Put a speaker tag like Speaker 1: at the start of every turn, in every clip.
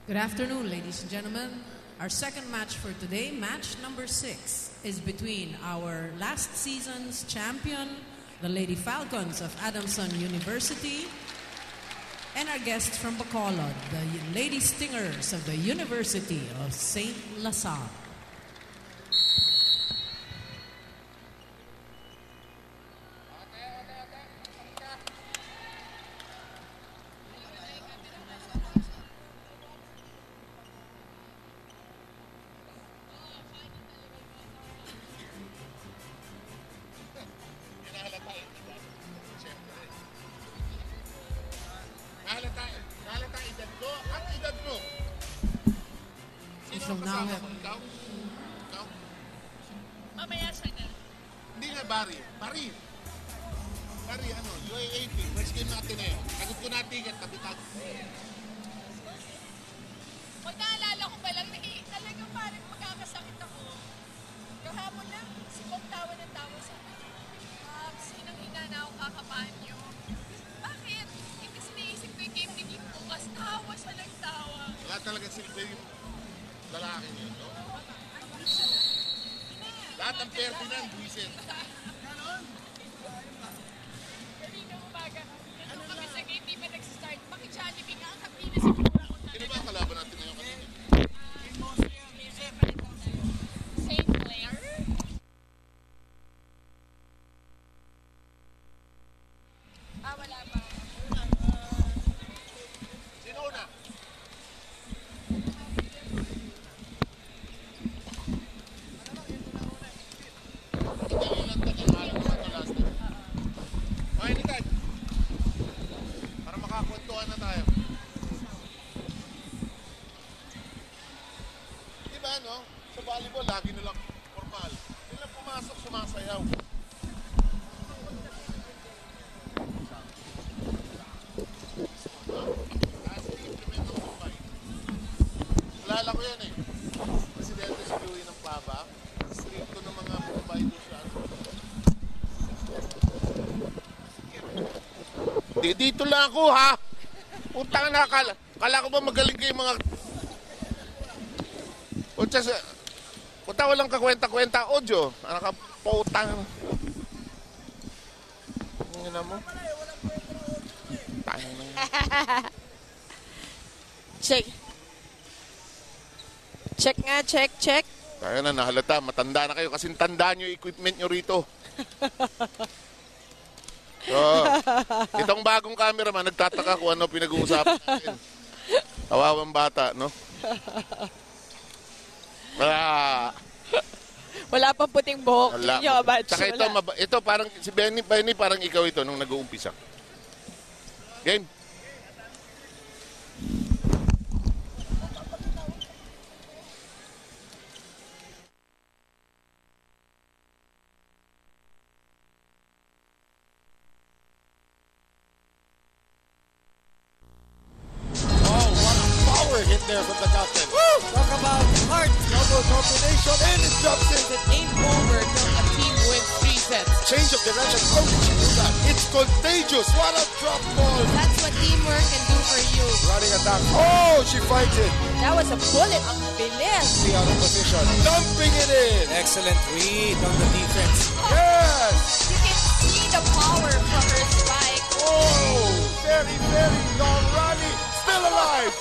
Speaker 1: Good afternoon, ladies and gentlemen. Our second match for today, match number 6, is between our last season's champion, the Lady Falcons of Adamson University, and our guests from Bacolod, the Lady Stingers of the University of St. Lazare.
Speaker 2: From now on.
Speaker 3: Mamaya siya na.
Speaker 2: Hindi nga, Barry. Barry, ano, UAAP. First game natin eh. Sagot ko na ticket, tabi-tabi.
Speaker 3: Pag naalala ko pa lang, talagang parang magkakasakit ako. Kahapon lang, si Bob tawa ng tawa sa akin. Sinang-hina na akong kakabahan niyo. Bakit? Kasi naisip ko yung game ni Kim bukas. Tawa siya ng tawa.
Speaker 2: Wala talaga silbi yung lalaki niyo, no? Lahat ng Ferdinand, buwisit.
Speaker 3: Kanina umaga, nandun kami sa game, di ba nagsistart? Bakit Jollibee nga ang kapila sa pura ko na?
Speaker 2: Sino ba ang kalaban natin ngayon kanina?
Speaker 3: St. Clair? Wala pa.
Speaker 2: Sino una? Para makakwentuhan na tayo. Diba, no? Sa volleyball, lagi nilang formal. Sila pumasok, sumasayaw. Alala ko yan eh. Presidente si Louie ng Paba. Stricto ng mga Mumbai doon siya. Dito lang ako ha. Putang na, kala ko ba magaling kayo mga... Punta walang kakwenta-kwenta audio. Ano ka, putang. Ang ina mo. Tangin na.
Speaker 3: Check nga, check.
Speaker 2: Kaya na, nahalata. Matanda na kayo kasi tandaan nyo yung equipment nyo rito. So, itong bagong cameraman, nagtataka kung ano pinag-uusapan natin. Kawawang bata, no?
Speaker 3: Wala pang puting buhok.
Speaker 2: Wala. Saka ito parang, si Benny parang ikaw ito nung nag-uumpisa. Game.
Speaker 4: Hit there from the captain. Woo! Talk about heart double combination and it drops in.
Speaker 5: It ain't over till a team wins 3 sets.
Speaker 4: Change of direction. How did she do that? It's contagious. What a drop ball.
Speaker 5: That's what teamwork can do for you.
Speaker 4: Running attack. Oh, she fights it.
Speaker 5: That was a bullet. Ang bilis.
Speaker 4: See out of position. Dumping it in.
Speaker 6: Excellent read on the defense.
Speaker 4: Yes.
Speaker 5: You can see the power from her strike.
Speaker 4: Oh, very, very long rally. Still alive.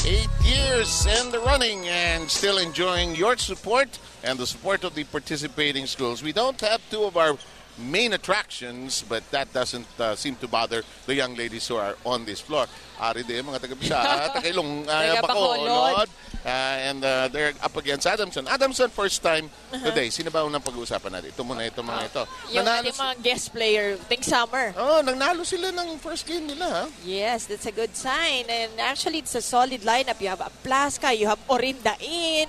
Speaker 2: 8 years in the running and still enjoying your support and the support of the participating schools. We don't have two of our main attractions, but that doesn't seem to bother the young ladies who are on this floor. Ari de mga taga-Bisa, taga-Ilong, Bacolod, and they're up against Adamson. Adamson first time today. Sino ba unang pag-uusapan natin? Ito muna, ito mga ito.
Speaker 3: Yung ating mga guest player, Think Summer.
Speaker 2: Oh, nanalo sila ng first game nila, ha?
Speaker 3: Yes, that's a good sign. And actually, it's a solid lineup. You have Plaska, you have Orindain,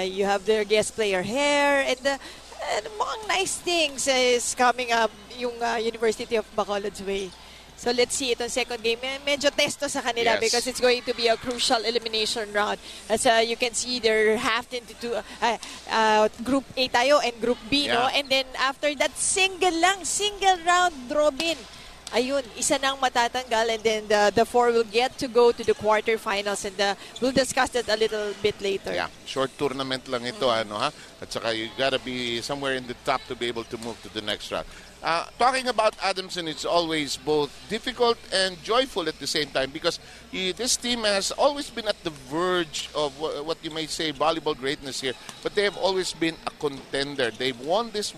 Speaker 3: you have their guest player Hair, and mukhang nice things is coming up yung University of Bacolod's way.
Speaker 7: So let's see itong second game. Medyo testo sa kanila
Speaker 2: Yes.
Speaker 7: because it's going to be a crucial elimination round. As you can see, they're halved into two, Group A tayo and Group B, no?
Speaker 2: Yeah.
Speaker 7: And then after that, single round robin. Ayun, isa nang matatanggal and then the four will get to go to the quarterfinals and we'll discuss that a little bit later.
Speaker 2: Yeah, short tournament lang ito, ano ha? At saka you gotta be somewhere in the top to be able to move to the next round. Talking about Adamson, it's always both difficult and joyful at the same time because this team has always been at the verge of what you may say volleyball greatness here, but they have always been a contender. They've won this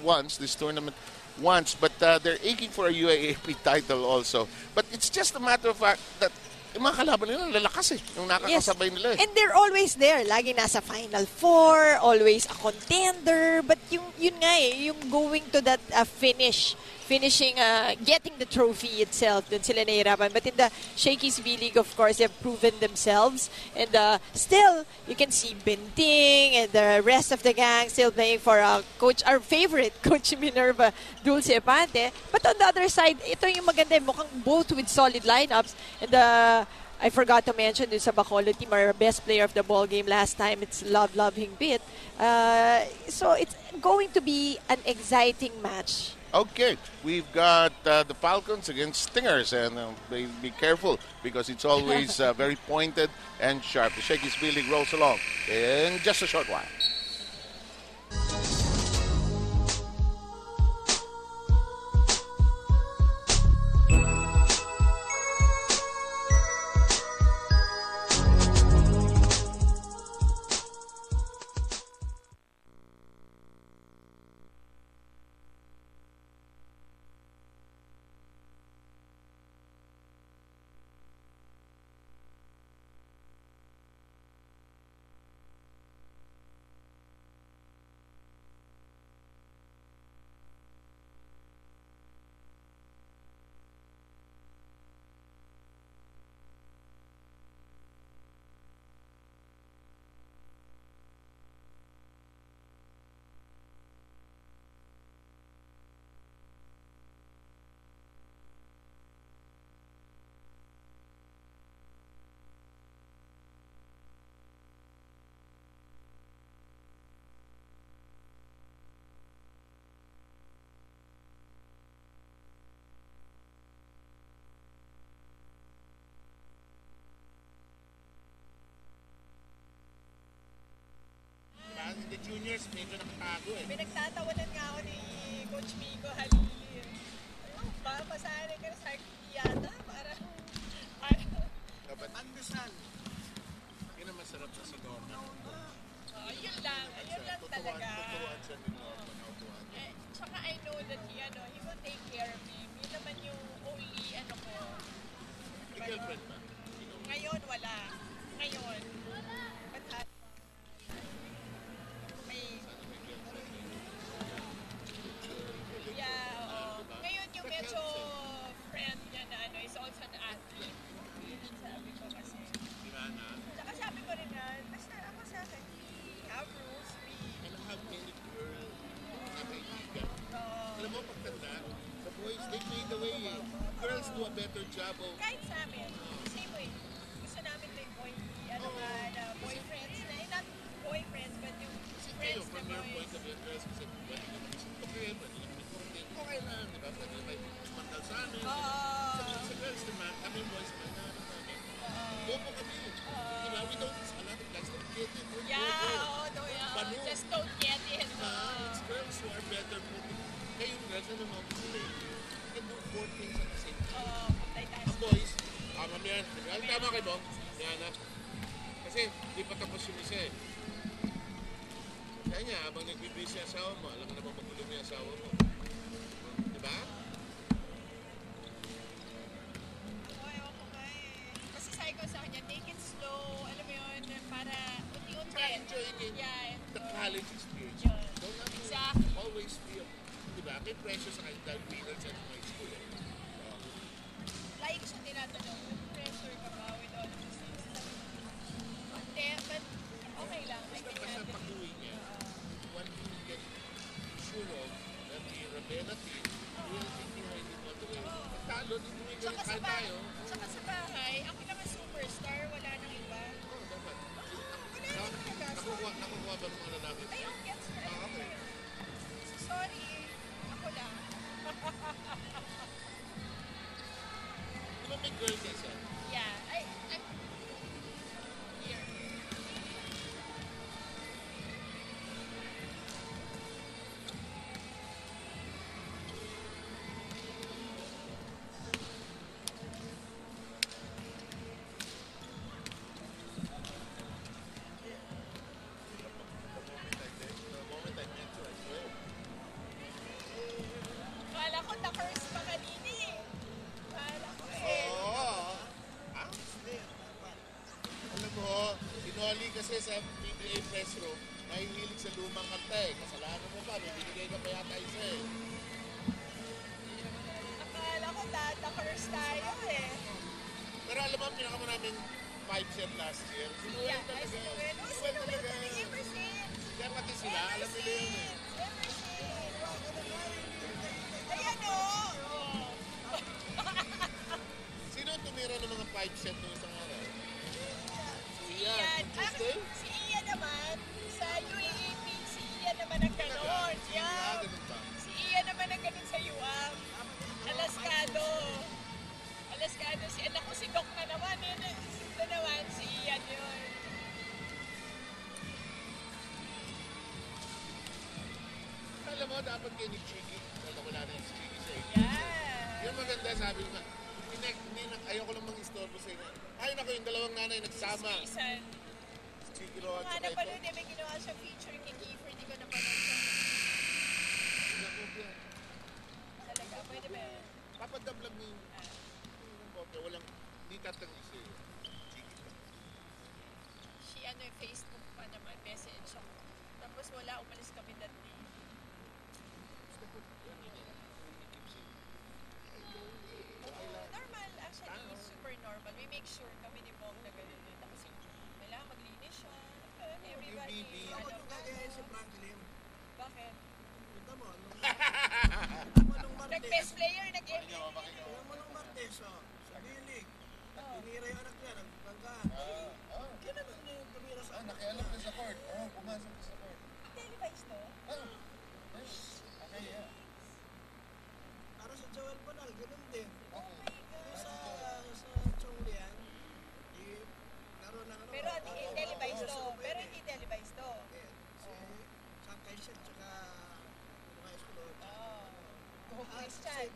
Speaker 2: tournament once, but they're aching for a UAAP title also. But it's just a matter of fact that yung mga kalaban nila lalakas yung nakakasabay nila
Speaker 7: And they're always there. Lagi nasa Final Four, always a contender. But yun nga yung going to that finishing, getting the trophy itself, dun sila nahirapan. But in the Shakey's V-League, of course, they've proven themselves. And still, you can see Binting and the rest of the gang still playing for our favorite, Coach Minerva Dulce Epante. But on the other side, ito yung maganda, mukhang both with solid lineups. And I forgot to mention dun sa Bacolod team, our best player of the ball game last time, it's Love Hingbit. So it's going to be an exciting match.
Speaker 2: Okay, we've got the Falcons against Stingers, and be careful because it's always very pointed and sharp. The Shakey's V-League rolls along in just a short while.
Speaker 8: The juniors, medyo nakatago
Speaker 3: Pinagtatawanan nga ako ni Coach Miko Halili. Ayun, papasahin ka sa yata para
Speaker 8: Pandesal. Yun ang masarap sa Sedona.
Speaker 3: Ayun lang talaga.
Speaker 8: Tuturuan siya ni Norman.
Speaker 3: Tsaka I know that he will take care of me. Yun naman yung only ko.
Speaker 8: May girlfriend ba?
Speaker 3: Ngayon, wala. Ngayon. But ngayon yung medyo friend niya na is also an athlete. Sabi ko kasi. Tsaka sabi ko rin na, basta ako sa akin, we have rules.
Speaker 8: And have many girls na kaibigan. Alam mo, pagtanda, the boys, they made the way. Girls do a better job of...
Speaker 3: Kahit sa amin, same way. Gusto namin may boyfriends na, not boyfriends, but yung friends na
Speaker 8: From your point of view, girls, kasi pwede naman gusto kayo, pwede naman i-coordinate. Okay lang, di ba? Pwede naman mandal sa amin. Sa girls naman, kami boys naman na namin. Bobo kami. Di ba? We don't, a lot of guys don't get it.
Speaker 3: Just don't get it.
Speaker 8: It's girls who are better moving. Kayo girls, ano mo, you can do 4 things at the same time. Ang boys, mami yan. Tama kayo, Bong? Yan na. Kasi, di pa tapos yung isa eh. Kaya niya, habang nagbibisi yung asawa mo, alam mo naman magulo mo yung asawa mo. Diba?
Speaker 3: Ewan ko nga Kasi sabi ko sa kanya, take it slow, alam mo yun, para unti-unti.
Speaker 8: Try enjoying it.
Speaker 3: Yeah.
Speaker 8: The college experience.
Speaker 3: Yun.
Speaker 8: Don't have to
Speaker 3: Exactly.
Speaker 8: always be a, diba? May pressure sa kanya dahil winner sa high school eh.
Speaker 3: Like siya tinatanong, pressure ka ba with all of this? Hindi, but okay lang.
Speaker 8: Basta pag-uwi niya, one thing you get sure of that the Ravenna team will be behind him all the way. Talo, dito may
Speaker 3: Tsaka
Speaker 8: ganun
Speaker 3: sa
Speaker 8: kahit
Speaker 3: bahay,
Speaker 8: tayo.
Speaker 3: tsaka sa bahay, ako lang ang superstar, wala nang iba.
Speaker 8: Oo, dapat.
Speaker 3: Wala naman talaga.
Speaker 8: Nakukuha ba ng mga lalaki?
Speaker 3: Ay, ang gets na.
Speaker 8: Ah, okay.
Speaker 3: Sorry, ako lang.
Speaker 8: Di ba may girl kasi?
Speaker 3: Yeah, I'm here.
Speaker 8: The moment I met you, I swear.
Speaker 3: Kala ko na-curse pa kanina eh. Kala ko eh.
Speaker 8: Oo. Ah? Alam mo, si Nolly kasi sa PBA press room, nahihilig sa lumang kanta eh. Kasalanan mo pa, may binigay ka pa yata isa eh.
Speaker 3: Akala ko na-curse tayo eh.
Speaker 8: Pero alam mo, pinakamaraming 5 set last year. Sinuwel
Speaker 3: Yeah, ay
Speaker 8: talaga.
Speaker 3: sinuwel. Oh,
Speaker 8: Sinuwel
Speaker 3: sinuwel
Speaker 8: talaga.
Speaker 3: talaga ever since.
Speaker 8: Kaya pati sila, alam nila yun eh.
Speaker 3: Ever since. Ayan o.
Speaker 8: Sino ang tumira ng mga 5 set ng isang araw? Si
Speaker 3: Ian.
Speaker 8: Ian. Tuesday?
Speaker 3: Si Ian naman, sa UAAP, si Ian naman ang ganon.
Speaker 8: Ah,
Speaker 3: Yeah.
Speaker 8: ganun ba?
Speaker 3: Si Ian naman ang ganon sa UAM. Alaskado. Alaskado. Si anak ko si Doc na naman. Ito naman, si Ian yun.
Speaker 8: Alam mo, dapat kayo ni Chiki. Wala na yung Chiki sa inyo.
Speaker 3: Yeah.
Speaker 8: Yung maganda, sabi ko, ayoko lang mang-istorbo sa inyo. Ay, naku, yung dalawang nanay nagsama.
Speaker 3: Season.
Speaker 8: Chiki Roa at
Speaker 3: Mga
Speaker 8: saka ito.
Speaker 3: napanood, may ginawa siya feature kay Kiefer. Hindi ko napanood siya.
Speaker 8: Naku, yan.
Speaker 3: Talaga, pwede ba yun?
Speaker 8: Papadab lang ni kopya. Walang, hindi tatanong siya. Chiki lang.
Speaker 3: Si ano yung Facebook pa naman, message ako. Tapos wala, umalis kami that day. Normal, actually, super normal. We make sure kami ni Bong na ganun yun. Kasi kailangan maglinis siya. Everybody,
Speaker 8: Yung BB.
Speaker 3: ano,
Speaker 4: Kaya si Franklin,
Speaker 3: bakit?
Speaker 4: punta mo, nung Martes,
Speaker 3: Nag-best player, nag-MVP.
Speaker 4: alam mo nung Martes, sa Bilig, tinira yung anak niya, nagbanggaan. Kaya naman niya yung tumira sa anak niya.
Speaker 8: Nakialam na sa court. Oo, pumasok na sa court.
Speaker 3: Televised to?
Speaker 8: Okay, yeah.
Speaker 4: Para sa Joel Bonal, ganun din.
Speaker 3: Oh my God.
Speaker 4: Sa Chonglian, laro ng ano.
Speaker 3: Pero hindi televised to. Pero hindi televised to.
Speaker 4: Si Sangkay Shet, tsaka mga eskulot.
Speaker 3: Oh. Christian.